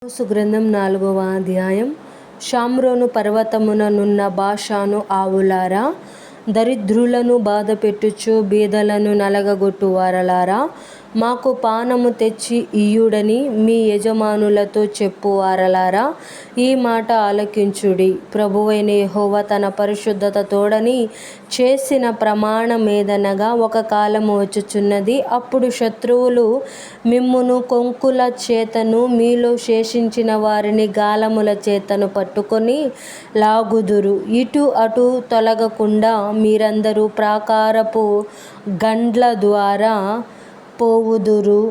ఆమోసు గ్రంథం 4వ అధ్యాయం. షామ్రోను పర్వతమున నున్న బాషాను ఆవులారా, దరిద్రులను బాధపెట్టుచు బీదలను నలగగొట్టు వారలారా, మాకు పానము తెచ్చి ఇయ్యుడని మీ యజమానులతో చెప్పు వారలారా, ఈ మాట ఆలకించుడి. ప్రభువైన యెహోవా తన పరిశుద్ధత తోడని చేసిన ప్రమాణమేదనగా, ఒక కాలము వచ్చుచున్నది, అప్పుడు శత్రువులు మిమ్మును కొంకుల చేతను మీలో శేషించిన వారిని గాలముల చేతను పట్టుకొని లాగుదురు. ఇటు అటు తొలగకుండా మీరందరూ ప్రాకారపు గండ్ల ద్వారా పోవుదురు,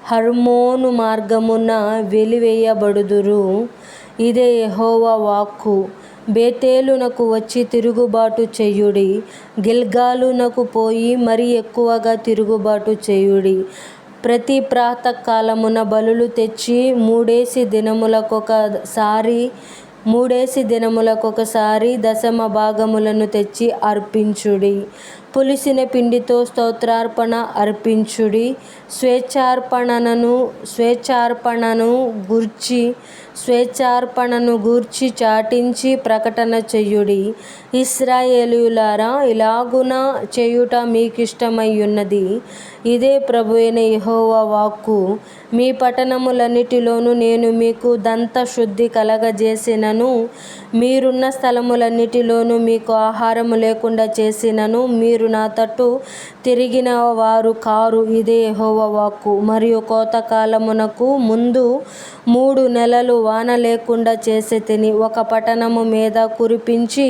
హర్మోను మార్గమున వెలివేయబడుదురు. ఇదే యెహోవా వాక్కు. బేతేలునకు వచ్చి తిరుగుబాటు చేయుడి, గిల్గాలునకు పోయి మరి ఎక్కువగా తిరుగుబాటు చేయుడి. ప్రతి ప్రాతకాలమున బలులు తెచ్చి మూడేసి దినములకొకసారి దశమ భాగములను తెచ్చి అర్పించుడి. పులిసిన పిండితో స్తోత్రార్పణ అర్పించుడి. స్వేచ్ఛార్పణను గూర్చి చాటించి ప్రకటన చెయ్యుడి. ఇశ్రాయేలీయులారా, ఇలాగున చేయుట మీకిష్టమయ్యున్నది. ఇదే ప్రభువైన యెహోవా వాక్కు. మీ పట్టణములన్నిటిలోనూ నేను మీకు దంతశుద్ధి కలగజేసినను, మీరున్న స్థలములన్నిటిలోనూ మీకు ఆహారము లేకుండా చేసినను, మీరు నా తట్టు తిరిగిన వారు కారు. ఇదే యెహోవా వాక్కు. మరియు కోతకాలమునకు ముందు 3 నెలలు వాన లేకుండా చేసితిని. ఒక పట్టణము మీద కురిపించి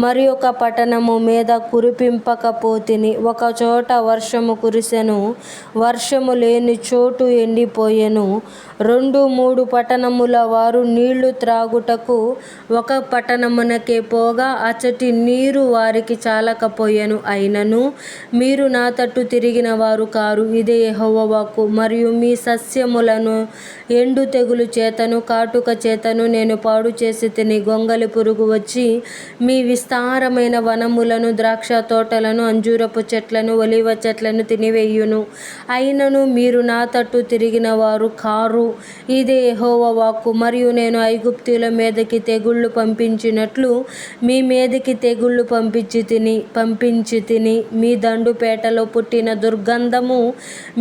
మరి ఒక పట్టణము మీద కురిపింపకపోతిని. ఒక చోట వర్షము కురిసెను, వర్షము లేని చోటు ఎండిపోయెను. 2-3 పట్టణముల వారు నీళ్లు త్రాగుటకు ఒక పట్టణమునకే పోగా, అచ్చటి నీరు వారికి చాలకపోయెను. అయినను మీరు నా తట్టు తిరిగిన వారు కారు. ఇదే యెహోవా వాక్కు. మరియు మీ సస్యములను ఎండు తెగులు చేతను కాటుక చేతను నేను పాడు చేసితిని. గొంగళి పురుగు వచ్చి మీ విస్తారమైన వనములను, ద్రాక్ష తోటలను, అంజూరపు చెట్లను, ఒలీవ చెట్లను తినివేయును. అయినను మీరు నా తట్టు తిరిగిన వారు కారు. ఇదే యెహోవా వాక్కు. మరియు నేను ఐగుప్తీయుల మీదికి తెగుళ్లు పంపించినట్లు మీ మీదికి తెగుళ్లు పంపించితిని. మీ దండుపేటలో పుట్టిన దుర్గంధము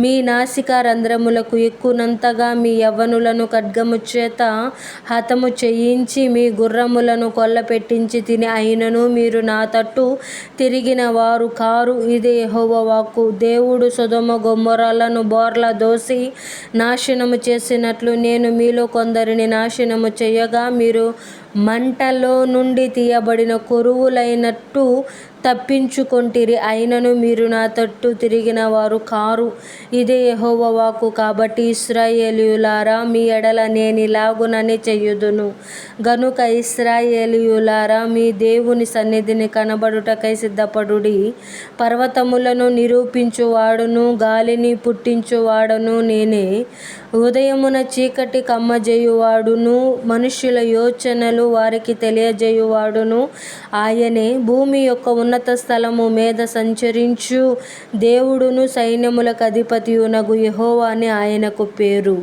మీ నాసికా రంధ్రములకు ఎక్కునంతగా మీ యవ్వనులను ఖడ్గము చేత హతము చేయించి మీ గుర్రములను కొల్లపెట్టించి తిని. అయినను మీరు నా తట్టు తిరిగిన వారు కారు. ఇదే యెహోవా వాక్కు. దేవుడు సొదొమ గొమొర్రాలను బోర్లా దోసి నాశనము చేసినట్లు నేను మీలో కొందరిని నాశనము చేయగా, మీరు మంటలో నుండి తీయబడిన కొరువులైనట్టు తప్పించుకొంటిరి. అయినను మీరు నా తట్టు తిరిగిన వారు కారు. ఇదే యెహోవా వాక్కు. కాబట్టి ఇశ్రాయేలీయులారా, మీ ఎడల నేనిలాగుననే చెయ్యుదును గనుక ఇశ్రాయేలీయులారా, మీ దేవుని సన్నిధిని కనబడుటకై సిద్ధపడుడి. పర్వతములను నిరూపించువాడును, గాలిని పుట్టించువాడును నేనే. ఉదయమున చీకటి కమ్మజేయువాడును, మనుష్యుల యోచనలు వారికి తెలియజేయువాడును ఆయనే. భూమి యొక్క ఉన్నత స్థలము మీద సంచరించు దేవుడును, సైన్యములకు అధిపతియునగు యెహోవా అని ఆయనకు పేరు.